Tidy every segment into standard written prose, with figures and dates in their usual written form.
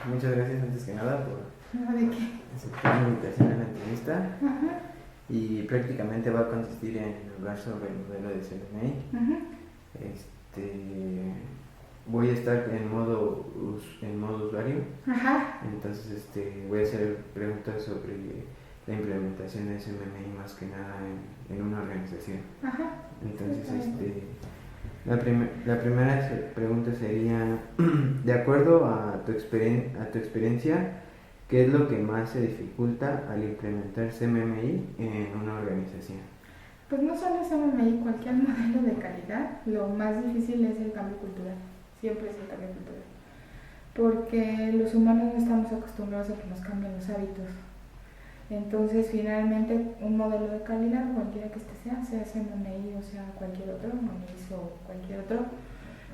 muchas gracias antes que nada por No, ¿de qué? aceptar mi invitación a la entrevista. Ajá. Y prácticamente va a consistir en hablar sobre el modelo de CMMI. Ajá. Voy a estar en modo usuario. Ajá. Entonces voy a hacer preguntas sobre la implementación de CMMI más que nada en una organización. Ajá. Entonces la primera pregunta sería, de acuerdo a tu experiencia, ¿qué es lo que más se dificulta al implementar CMMI en una organización? Pues no solo es CMMI, cualquier modelo de calidad, lo más difícil es el cambio cultural, siempre es el cambio cultural, porque los humanos no estamos acostumbrados a que nos cambien los hábitos. Entonces, finalmente, un modelo de calidad, cualquiera que sea CMMI o sea cualquier otro, MONIS o cualquier otro,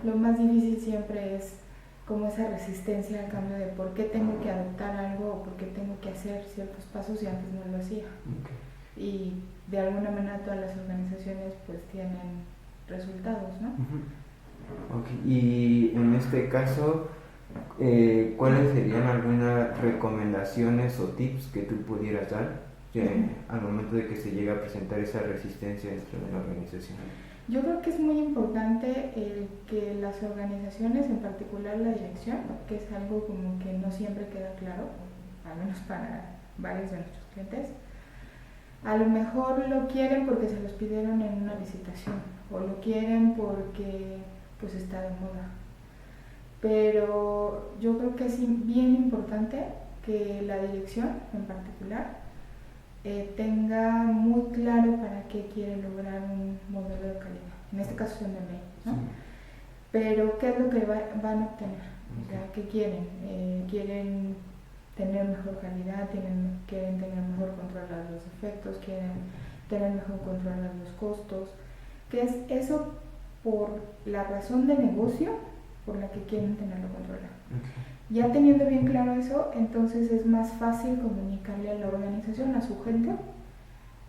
lo más difícil siempre es como esa resistencia al cambio de por qué tengo que adoptar algo o por qué tengo que hacer ciertos pasos y antes no lo hacía. Okay. Y de alguna manera todas las organizaciones pues tienen resultados, ¿no? Okay. Y en este caso, ¿cuáles serían algunas recomendaciones o tips que tú pudieras dar al momento de que se llegue a presentar esa resistencia dentro de la organización? Yo creo que es muy importante que las organizaciones, en particular la dirección, que es algo como que no siempre queda claro, al menos para varios de nuestros clientes, a lo mejor lo quieren porque se los pidieron en una licitación o lo quieren porque pues está de moda. Pero yo creo que es bien importante que la dirección en particular tenga muy claro para qué quiere lograr un modelo de calidad, en este caso CMMI, ¿no? Sí. Pero ¿qué es lo que van a obtener? O sea, ¿qué quieren? ¿Quieren tener mejor calidad? ¿Quieren tener mejor control de los efectos? ¿Quieren tener mejor control de los costos? ¿Qué es eso por la razón de negocio por la que quieren tenerlo controlado? Okay. Ya teniendo bien claro eso, entonces es más fácil comunicarle a la organización, a su gente,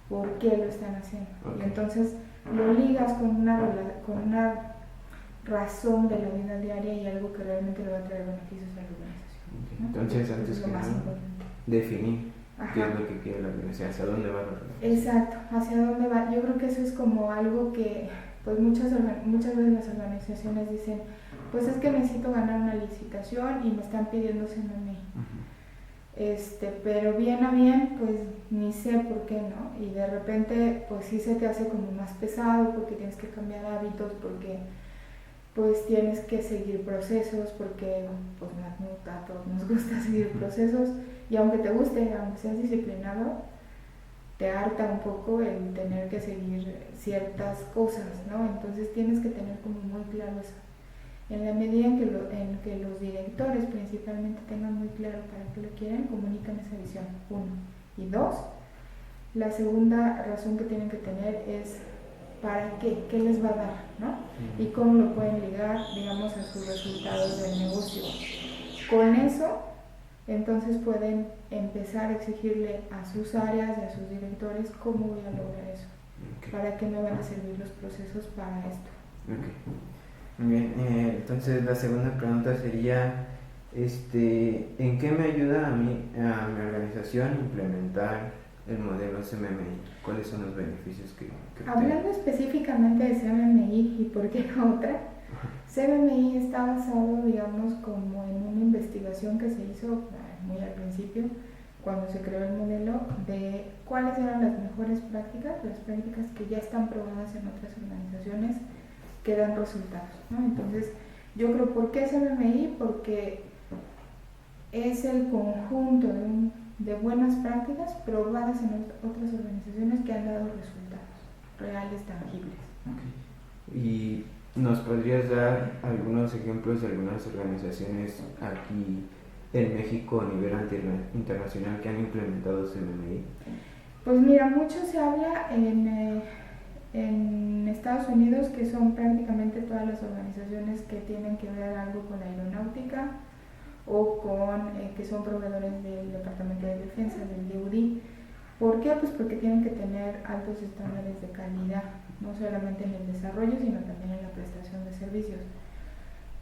por qué lo están haciendo. Okay. Y entonces lo ligas con una razón de la vida diaria y algo que realmente le va a traer beneficios a la organización. Okay. ¿No? Entonces, antes que nada, definir qué es lo que quiere la organización, hacia dónde va la organización. Exacto, hacia dónde va. Yo creo que eso es como algo que pues muchas veces las organizaciones dicen, pues es que necesito ganar una licitación y me están pidiendo CMMI. Pero bien a bien, pues ni sé por qué, ¿no? Y de repente, pues sí se te hace como más pesado porque tienes que cambiar hábitos, porque pues tienes que seguir procesos, porque pues a todos nos gusta seguir procesos y aunque te guste, aunque seas disciplinado, te harta un poco el tener que seguir ciertas cosas, ¿no? Entonces tienes que tener como muy claro eso. En la medida en que los directores principalmente tengan muy claro para qué lo quieren, comunican esa visión, 1. Y 2, la segunda razón que tienen que tener es para qué les va a dar, ¿no? Y cómo lo pueden ligar, digamos, a sus resultados del negocio. Con eso, entonces pueden empezar a exigirle a sus áreas y a sus directores cómo voy a lograr eso, para qué me van a servir los procesos para esto. Bien, entonces la segunda pregunta sería, ¿en qué me ayuda a mi organización implementar el modelo CMMI? ¿Cuáles son los beneficios que Hablando específicamente de CMMI y por qué no otra, CMMI está basado, digamos, como en una investigación que se hizo muy al principio, cuando se creó el modelo, de cuáles eran las mejores prácticas, las prácticas que ya están probadas en otras organizaciones que dan resultados, ¿no? Entonces, yo creo, ¿por qué CMMI? Porque es el conjunto de buenas prácticas probadas en otras organizaciones que han dado resultados reales, tangibles. Okay. ¿Y nos podrías dar algunos ejemplos de algunas organizaciones aquí en México a nivel internacional que han implementado CMMI? Pues mira, mucho se habla en Estados Unidos, que son prácticamente todas las organizaciones que tienen que ver algo con la aeronáutica o que son proveedores del Departamento de Defensa, del DoD. ¿Por qué? Pues porque tienen que tener altos estándares de calidad, no solamente en el desarrollo, sino también en la prestación de servicios.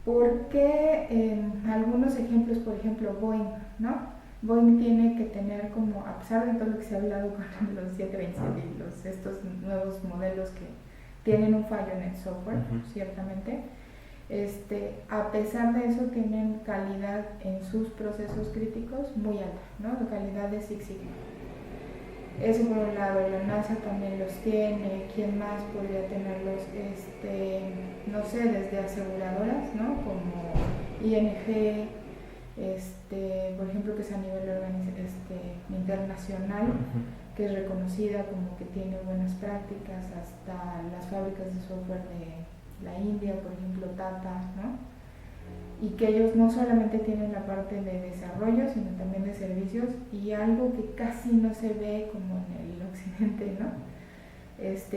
Porque algunos ejemplos, por ejemplo, Boeing, ¿no? Boeing tiene que tener como, a pesar de todo lo que se ha hablado con los 727 y estos nuevos modelos que tienen un fallo en el software, ciertamente, a pesar de eso tienen calidad en sus procesos críticos muy alta, ¿no? De calidad de Six Sigma. Eso por un lado, la NASA también los tiene. ¿Quién más podría tenerlos? No sé, desde aseguradoras, ¿no? Como ING, por ejemplo, que es a nivel internacional, que es reconocida como que tiene buenas prácticas, hasta las fábricas de software de la India, por ejemplo, Tata, ¿no? Y que ellos no solamente tienen la parte de desarrollo, sino también de servicios, y algo que casi no se ve como en el occidente, ¿no?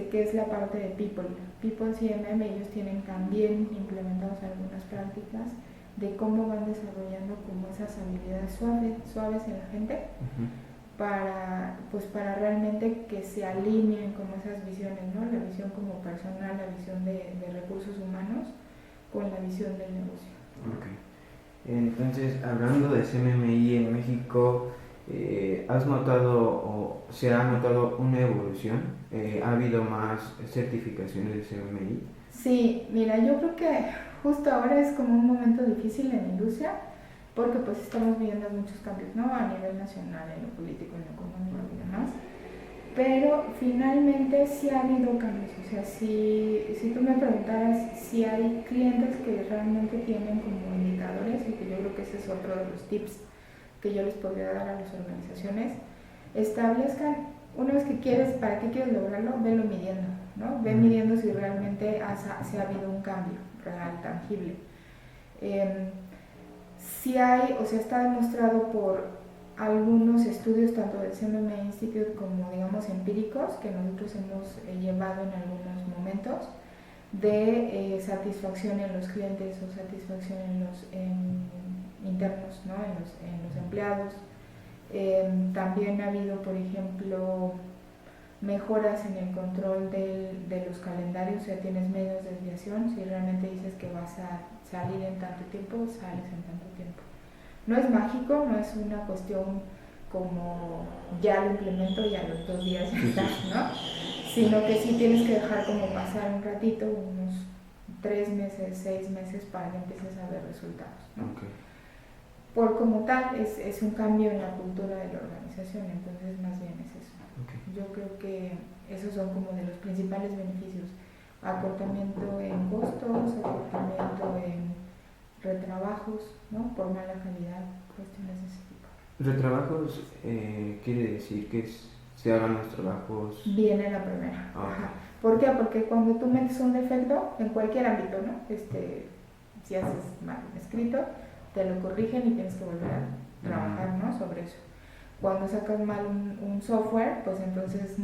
Que es la parte de People CMM. Ellos tienen también implementados algunas prácticas de cómo van desarrollando como esas habilidades suaves en la gente, para realmente que se alineen como esas visiones, ¿no? La visión como personal, la visión de recursos humanos con la visión del negocio. Okay. Entonces, hablando de CMMI en México, ¿has notado o se ha notado una evolución? ¿Ha habido más certificaciones de CMMI? Sí, mira, yo creo que justo ahora es como un momento difícil en la industria, porque pues estamos viviendo muchos cambios, ¿no? A nivel nacional, en lo político, en lo económico y demás. Pero finalmente sí ha habido cambios. O sea, si tú me preguntaras si hay clientes que realmente tienen como indicadores, y que yo creo que ese es otro de los tips que yo les podría dar a las organizaciones, establezcan, una vez que quieres, ¿para qué quieres lograrlo? Velo midiendo, ¿no? Ve midiendo si realmente si ha habido un cambio real, tangible. Si hay, o sea, está demostrado por algunos estudios tanto del CMM Institute como, digamos, empíricos, que nosotros hemos llevado en algunos momentos, de satisfacción en los clientes o satisfacción en los internos, ¿no? en los empleados. También ha habido, por ejemplo, mejoras en el control de los calendarios. O sea, tienes menos desviación. Si realmente dices que vas a salir en tanto tiempo, sales en tanto tiempo. No es mágico, no es una cuestión como ya lo implemento y a los 2 días ya está, ¿no? Sino que sí tienes que dejar como pasar un ratito, unos 3 meses, 6 meses, para que empieces a ver resultados, ¿no? Okay. Por como tal, es un cambio en la cultura de la organización, entonces más bien es eso. Okay. Yo creo que esos son como de los principales beneficios: acortamiento en costos, acortamiento en retrabajos, ¿no? Por mala calidad, cuestiones de ese tipo. Retrabajos quiere decir que se hagan los trabajos Viene la primera. Okay. ¿Por qué? Porque cuando tú metes un defecto en cualquier ámbito, ¿no? Si haces mal un escrito, te lo corrigen y tienes que volver a trabajar, ¿no? Sobre eso. Cuando sacas mal un software, pues entonces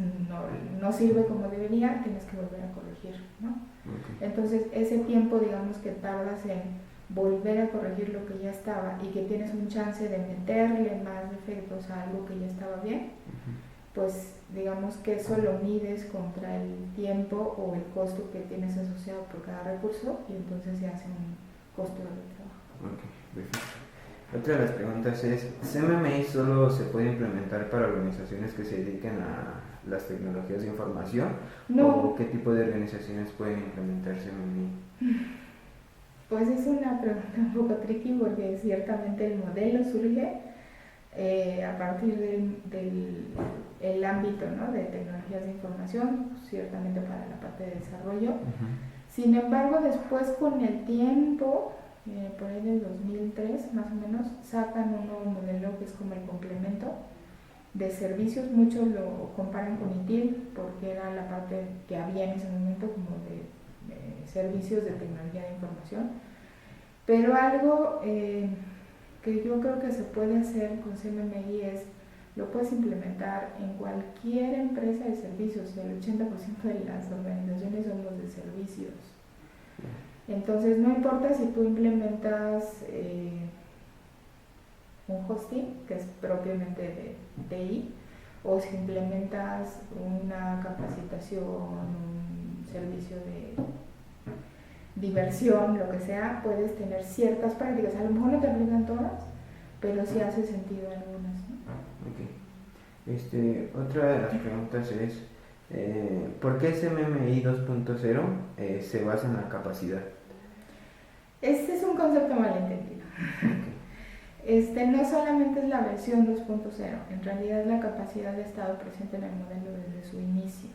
no sirve como debería, tienes que volver a corregir, ¿no? Okay. Entonces ese tiempo, digamos, que tardas en volver a corregir lo que ya estaba, y que tienes un chance de meterle más defectos a algo que ya estaba bien, pues digamos que eso lo mides contra el tiempo o el costo que tienes asociado por cada recurso, y entonces se hace un costo de trabajo. Ok, perfecto. Otra de las preguntas es, ¿CMMI solo se puede implementar para organizaciones que se dediquen a las tecnologías de información? No. ¿O qué tipo de organizaciones pueden implementar CMMI? Pues es una pregunta un poco tricky, porque ciertamente el modelo surge a partir del ámbito, ¿no? De tecnologías de información, ciertamente para la parte de desarrollo. Sin embargo, después, con el tiempo, por ahí del 2003 más o menos, sacan un nuevo modelo que es como el complemento de servicios. Muchos lo comparan con ITIL, porque era la parte que había en ese momento como de servicios de tecnología de información. Pero algo que yo creo que se puede hacer con CMMI es, lo puedes implementar en cualquier empresa de servicios, y el 80% de las organizaciones son los de servicios. Entonces no importa si tú implementas un hosting, que es propiamente de TI, o si implementas una capacitación, un servicio diversión, lo que sea, puedes tener ciertas prácticas. A lo mejor no te aplican todas, pero sí hace sentido algunas, ¿no? Okay. Otra de las preguntas es, ¿por qué SMMI 2.0 se basa en la capacidad? Este es un concepto malentendido. No solamente es la versión 2.0, en realidad la capacidad ha estado presente en el modelo desde su inicio.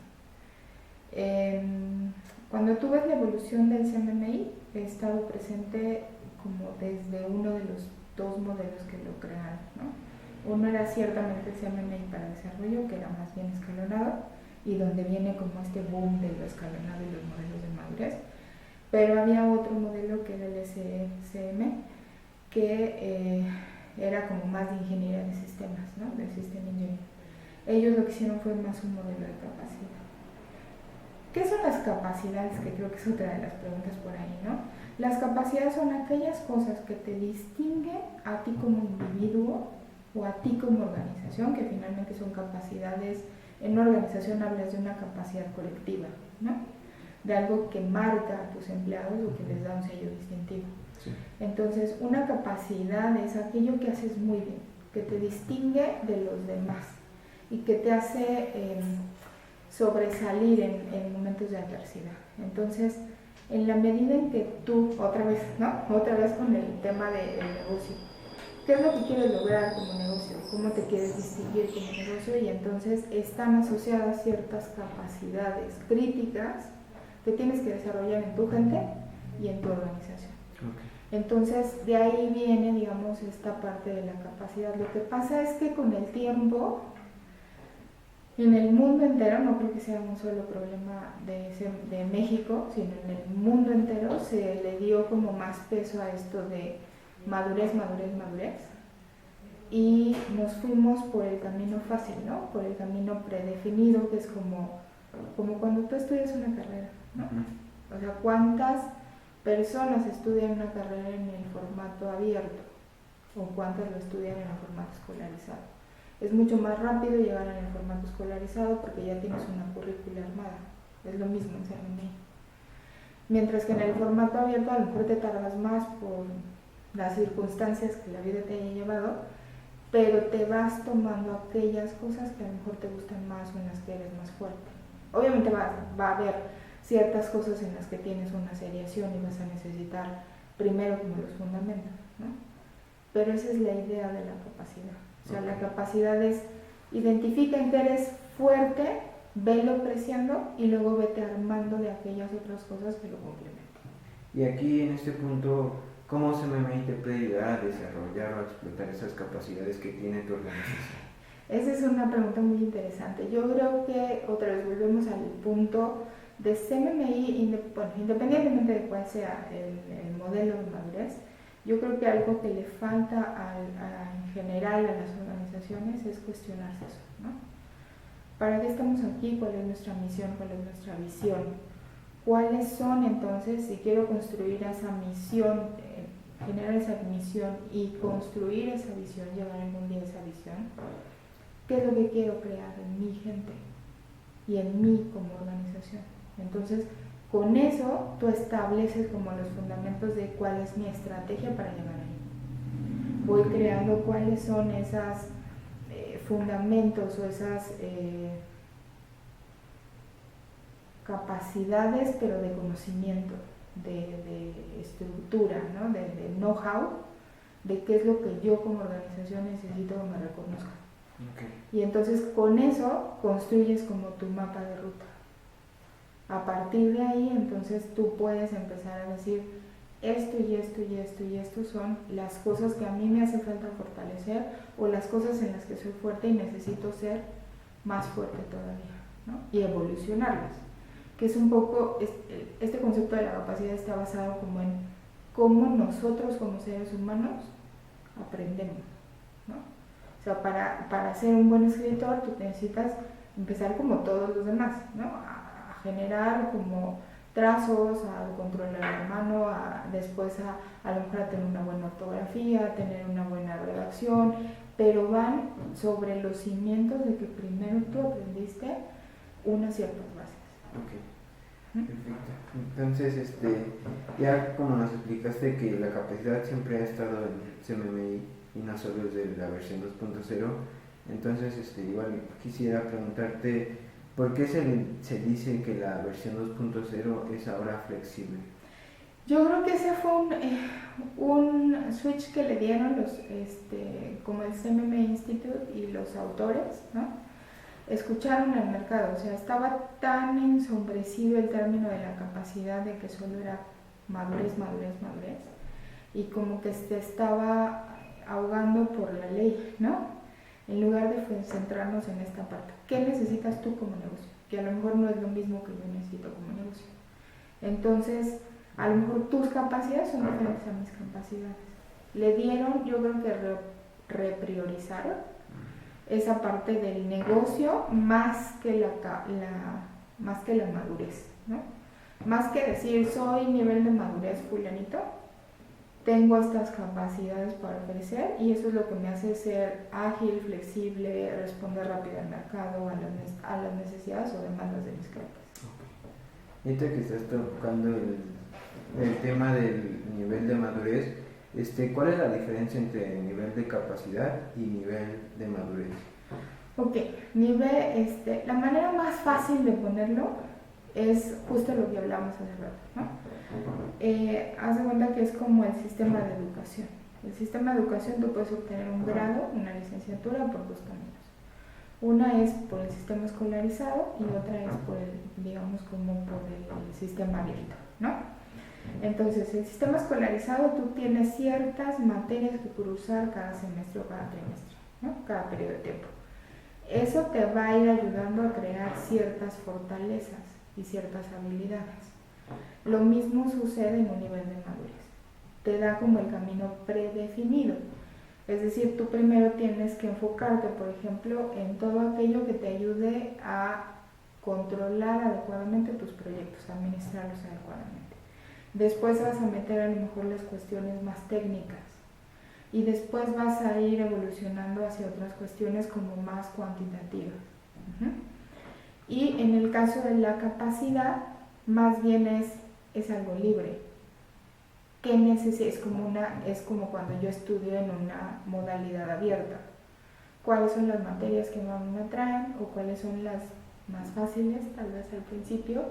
Cuando tú ves la evolución del CMMI, he estado presente como desde uno de los dos modelos que lo crearon, ¿no? Uno era ciertamente el CMMI para desarrollo, que era más bien escalonado, y donde viene como este boom de lo escalonado y los modelos de madurez. Pero había otro modelo que era el SCM, que era como más de ingeniería de sistemas, ¿no? Del System Engineering. Ellos lo que hicieron fue más un modelo de capacidad. ¿Qué son las capacidades? Que creo que es otra de las preguntas por ahí, ¿no? Las capacidades son aquellas cosas que te distinguen a ti como individuo o a ti como organización, que finalmente son capacidades. En una organización hablas de una capacidad colectiva, ¿no? De algo que marca a tus empleados o que les da un sello distintivo. Sí. Entonces, una capacidad es aquello que haces muy bien, que te distingue de los demás y que te hace sobresalir en momentos de adversidad. Entonces, en la medida en que tú, otra vez con el tema del negocio, ¿qué es lo que quieres lograr como negocio? ¿Cómo te quieres distinguir como negocio? Y entonces están asociadas ciertas capacidades críticas que tienes que desarrollar en tu gente y en tu organización. Okay. Entonces, de ahí viene, digamos, esta parte de la capacidad. Lo que pasa es que con el tiempo, en el mundo entero, no creo que sea un solo problema de México, sino en el mundo entero se le dio como más peso a esto de madurez, y nos fuimos por el camino fácil, ¿no? Por el camino predefinido, que es como cuando tú estudias una carrera, ¿no? O sea, ¿cuántas personas estudian una carrera en el formato abierto? ¿O cuántas lo estudian en el formato escolarizado? Es mucho más rápido llegar en el formato escolarizado porque ya tienes una currícula armada. Es lo mismo en CMMI. Mientras que en el formato abierto a lo mejor te tardas más por las circunstancias que la vida te haya llevado, pero te vas tomando aquellas cosas que a lo mejor te gustan más o en las que eres más fuerte. Obviamente va a haber ciertas cosas en las que tienes una seriación y vas a necesitar primero como los fundamentos, ¿no? Pero esa es la idea de la capacidad. O sea, la capacidad es identifica en que eres fuerte, velo creciendo y luego vete armando de aquellas otras cosas que lo complementan. Y aquí en este punto, ¿cómo CMMI te puede ayudar a desarrollar o a explotar esas capacidades que tiene tu organización? Esa es una pregunta muy interesante. Yo creo que otra vez volvemos al punto de CMMI, independientemente de cuál sea el modelo de madurez. Yo creo que algo que le falta en general a las organizaciones es cuestionarse eso, ¿no? ¿Para qué estamos aquí? ¿Cuál es nuestra misión? ¿Cuál es nuestra visión? ¿Cuáles son entonces, si quiero construir esa misión, generar esa misión y construir esa visión, llegar algún día a esa visión? ¿Qué es lo que quiero crear en mi gente y en mí como organización? Entonces, con eso tú estableces como los fundamentos de cuál es mi estrategia para llegar ahí. Voy creando cuáles son esos fundamentos o esas capacidades, pero de conocimiento, de estructura, ¿no? de know-how, de qué es lo que yo como organización necesito que me reconozcan. Okay. Y entonces con eso construyes como tu mapa de ruta. A partir de ahí, entonces tú puedes empezar a decir esto y esto y esto y esto son las cosas que a mí me hace falta fortalecer o las cosas en las que soy fuerte y necesito ser más fuerte todavía, ¿no? Y evolucionarlas, que es un poco, este concepto de la capacidad está basado como en cómo nosotros como seres humanos aprendemos, ¿no? O sea, para ser un buen escritor tú necesitas empezar como todos los demás, ¿no? Generar como trazos, a controlar la mano, después a lo mejor a tener una buena ortografía, a tener una buena redacción, pero van sobre los cimientos de que primero tú aprendiste unas ciertas bases. Okay. Perfecto. Entonces, ya como nos explicaste que la capacidad siempre ha estado en CMMI y no solo desde la versión 2.0, entonces igual quisiera preguntarte, ¿por qué se dice que la versión 2.0 es ahora flexible? Yo creo que ese fue un switch que le dieron como el CMM Institute y los autores, ¿no? Escucharon al mercado, o sea, estaba tan ensombrecido el término de la capacidad de que solo era madurez, y como que se estaba ahogando por la ley, ¿no? En lugar de centrarnos en esta parte. ¿Qué necesitas tú como negocio? Que a lo mejor no es lo mismo que yo necesito como negocio. Entonces, a lo mejor tus capacidades son diferentes a mis capacidades. Le dieron, yo creo que repriorizaron esa parte del negocio más que más que la madurez, ¿no? Más que decir, soy nivel de madurez fulanito, tengo estas capacidades para ofrecer y eso es lo que me hace ser ágil, flexible, responder rápido al mercado, a las necesidades o demandas de mis clientes. Okay. Ahorita que estás tocando el tema del nivel de madurez, ¿cuál es la diferencia entre nivel de capacidad y nivel de madurez? Ok, la manera más fácil de ponerlo es justo lo que hablamos hace rato, ¿no? Haz de cuenta que es como el sistema de educación. El sistema de educación tú puedes obtener un grado, una licenciatura por dos caminos. Una es por el sistema escolarizado y otra es por el sistema abierto, ¿no? Entonces, el sistema escolarizado tú tienes ciertas materias que cursar cada semestre o cada trimestre, ¿no? Cada periodo de tiempo. Eso te va a ir ayudando a crear ciertas fortalezas y ciertas habilidades. Lo mismo sucede en un nivel de madurez. Te da como el camino predefinido. Es decir, tú primero tienes que enfocarte, por ejemplo, en todo aquello que te ayude a controlar adecuadamente tus proyectos, a administrarlos adecuadamente. Después vas a meter a lo mejor las cuestiones más técnicas y después vas a ir evolucionando hacia otras cuestiones como más cuantitativas. Y en el caso de la capacidad, más bien es algo libre. ¿Qué necesitas? Es como cuando yo estudio en una modalidad abierta. ¿Cuáles son las materias que más me atraen o cuáles son las más fáciles, tal vez al principio?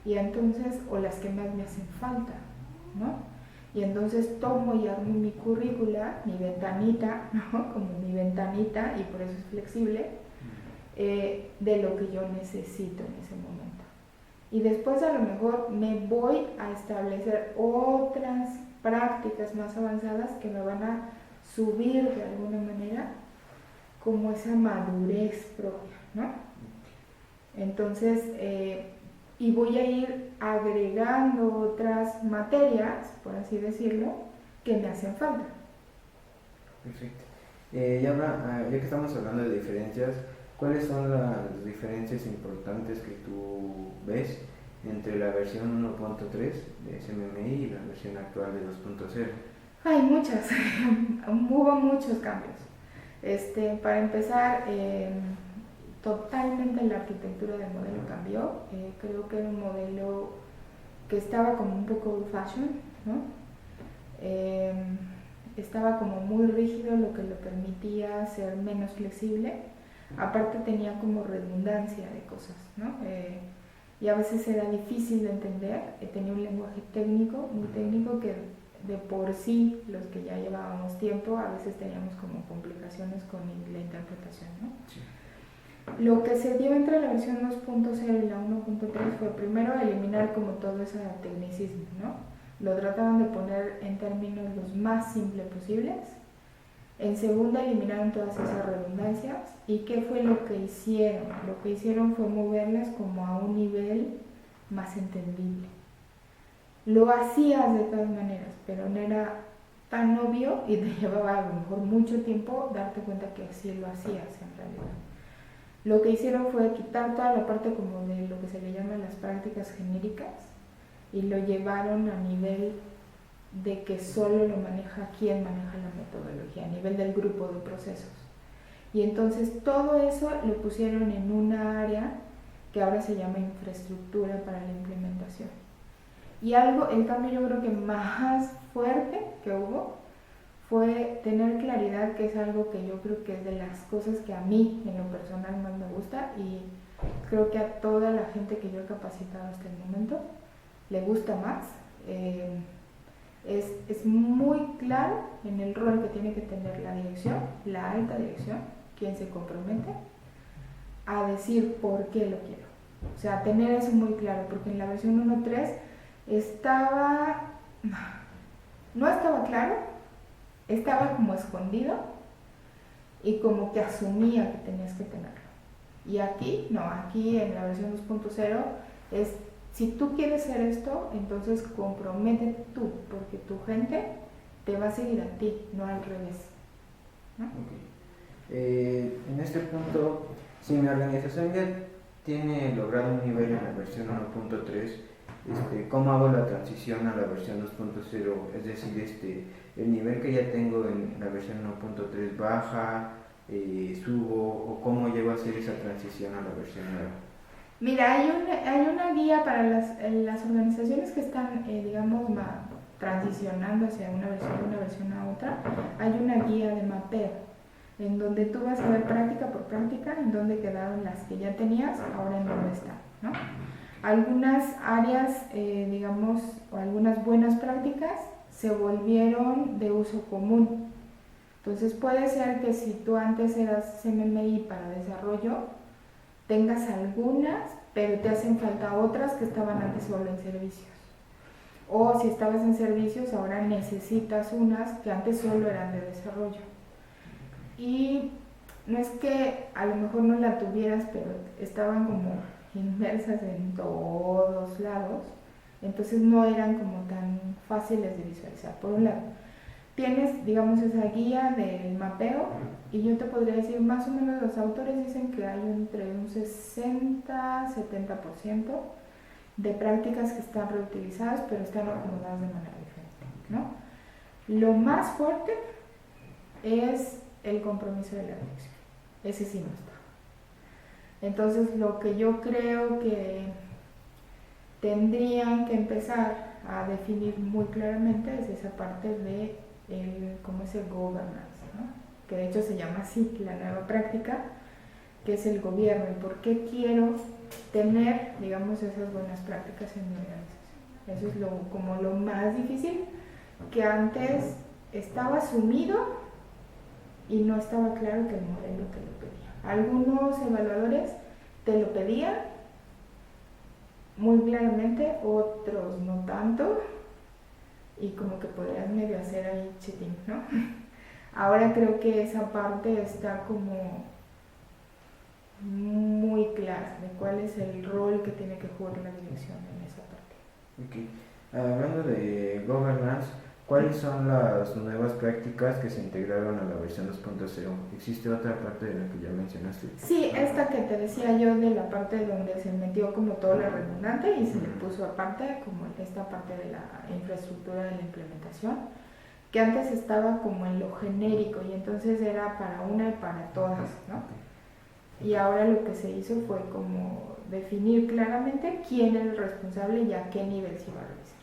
Y entonces, o las que más me hacen falta, ¿no? Y entonces tomo y armo mi currícula, mi ventanita, ¿no? Como mi ventanita, y por eso es flexible, de lo que yo necesito en ese momento. Y después a lo mejor me voy a establecer otras prácticas más avanzadas que me van a subir de alguna manera como esa madurez propia, ¿no? Entonces, y voy a ir agregando otras materias, por así decirlo, que me hacen falta. Perfecto. Ya que estamos hablando de diferencias, ¿cuáles son las diferencias importantes que tú ves entre la versión 1.3 de CMMI y la versión actual de 2.0? Hay muchas, hubo muchos cambios. Para empezar, totalmente la arquitectura del modelo cambió. Creo que era un modelo que estaba como un poco old fashion, ¿no? Estaba como muy rígido, lo que lo permitía ser menos flexible. Aparte tenía como redundancia de cosas, ¿no? Y a veces era difícil de entender. Tenía un lenguaje técnico, muy técnico, que de por sí, los que ya llevábamos tiempo, a veces teníamos como complicaciones con la interpretación, ¿no? Sí. Lo que se dio entre la versión 2.0 y la 1.3 fue primero eliminar como todo ese tecnicismo, ¿no? Lo trataban de poner en términos los más simples posibles. En segunda, eliminaron todas esas redundancias. ¿Y qué fue lo que hicieron? Lo que hicieron fue moverlas como a un nivel más entendible. Lo hacías de todas maneras, pero no era tan obvio y te llevaba a lo mejor mucho tiempo darte cuenta que así lo hacías en realidad. Lo que hicieron fue quitar toda la parte como de lo que se le llama las prácticas genéricas y lo llevaron a nivel de que solo lo maneja quien maneja la metodología, a nivel del grupo de procesos. Y entonces todo eso lo pusieron en una área que ahora se llama infraestructura para la implementación. Y el cambio yo creo que más fuerte que hubo fue tener claridad, que es algo que yo creo que es de las cosas que a mí en lo personal más me gusta, y creo que a toda la gente que yo he capacitado hasta el momento le gusta más. Es muy claro en el rol que tiene que tener la dirección, la alta dirección, quien se compromete a decir por qué lo quiero. O sea, tener eso muy claro, porque en la versión 1.3 no estaba claro, estaba como escondido y como que asumía que tenías que tenerlo. Y aquí, no, aquí en la versión 2.0 es, si tú quieres hacer esto, entonces comprométete tú, porque tu gente te va a seguir a ti, no al revés, ¿no? Okay. En este punto, si mi organización ya tiene logrado un nivel en la versión 1.3, ¿cómo hago la transición a la versión 2.0? Es decir, el nivel que ya tengo en la versión 1.3 baja, subo, o cómo llego a hacer esa transición a la versión nueva. Mira, hay una guía para las organizaciones que están, digamos, transicionando hacia una versión a otra. Hay una guía de mapeo, en donde tú vas a ver práctica por práctica en dónde quedaron las que ya tenías, ahora en dónde están, ¿no? Algunas áreas, digamos, o algunas buenas prácticas se volvieron de uso común. Entonces puede ser que si tú antes eras CMMI para desarrollo, tengas algunas, pero te hacen falta otras que estaban antes solo en servicios. O si estabas en servicios, ahora necesitas unas que antes solo eran de desarrollo. Y no es que a lo mejor no la tuvieras, pero estaban como inmersas en todos lados, entonces no eran como tan fáciles de visualizar. Por un lado, tienes, digamos, esa guía del mapeo, y yo te podría decir, más o menos los autores dicen que hay entre un 60-70% de prácticas que están reutilizadas, pero están acomodadas de manera diferente, ¿no? Lo más fuerte es el compromiso de la dirección. Ese sí no está. Entonces, lo que yo creo que tendrían que empezar a definir muy claramente es esa parte de cómo es el governance, ¿no? Que de hecho se llama así la nueva práctica, que es el gobierno, y por qué quiero tener, digamos, esas buenas prácticas en mi organización. Eso es como lo más difícil, que antes estaba asumido y no estaba claro que el modelo te lo pedía. Algunos evaluadores te lo pedían muy claramente, otros no tanto, y como que podrías medio hacer ahí cheating, ¿no? Ahora creo que esa parte está como muy clara de cuál es el rol que tiene que jugar la dirección en esa parte. Okay. Hablando de governance, ¿cuáles son las nuevas prácticas que se integraron a la versión 2.0? ¿Existe otra parte de la que ya mencionaste? Sí, esta que te decía yo, de la parte donde se metió como todo lo redundante y se le puso aparte como esta parte de la infraestructura de la implementación, que antes estaba como en lo genérico y entonces era para una y para todas, ¿no? Y ahora lo que se hizo fue como definir claramente quién era el responsable y a qué nivel se iba a realizar.